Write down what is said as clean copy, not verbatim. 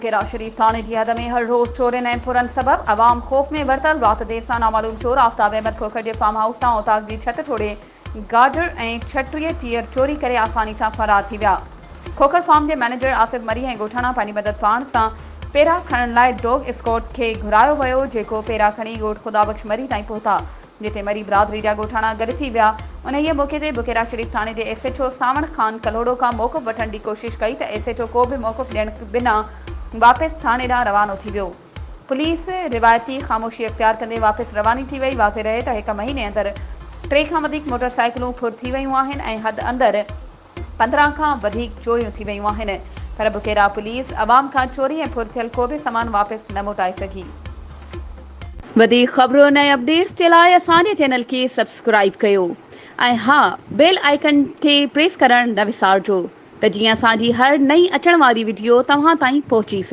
बुकेरा शरीफ थाने की हद में हर रोज़ चोरियुनि ऐं फुरनि सबब अवाम ख़ौफ़ में वरतल। रात देर सां नामालूम चोर आफ्ताब अहमद खोखर जे फार्म हाउस तां उताक जी छत तोड़े गार्डर ऐं 36 टीयर चोरी करे आसानी सां फरार थी विया। खोखर फार्म के मैनेजर आसिफ मरी ऐं ॻोठाणा पंहिंजी मदद पाण सां पेरा खणण लाइ डॉग स्क्वॉड खे घुरायो वियो, जेको पेरा खणी ॻोठ खुदाबख्श मरी ताईं पहुता, जिते मरी बिरादरी जा ॻोठाणा गॾु थी विया। उन मौक़े ते बुकेरा शरीफ थाने जे SHO सावण खान कलोड़ो खां मौक़िफ़ वठण जी कोशिश कई त SHO को बि मौक़िफ़ ॾियण बिना वापसि थाने ॾांहुं रवानो थी वियो। पुलिस रिवायती ख़ामोशी इख्तियार कंदे वापसि रवानी थी वई। वाज़े रहे त हिक महीने अंदरि 3 खां वधीक मोटरसाइकिलूं फुर थी वयूं आहिनि ऐं हद अंदरि 15 खां वधीक चोरियूं थी वयूं आहिनि, पर बुकेरा पुलिस अवाम खां चोरी ऐं फुर थियल को बि सामान वापसि न मोटाए सघी। वधीक ख़बरुनि ऐं अपडेट्स जे लाइ असांजे चैनल खे सब्सक्राइब कयो ऐं हा, बेल आइकन खे प्रेस करणु न विसारिजो त जीअं असांजी हर नई अचण वारी वीडियो तव्हां ताईं पहुची सघे।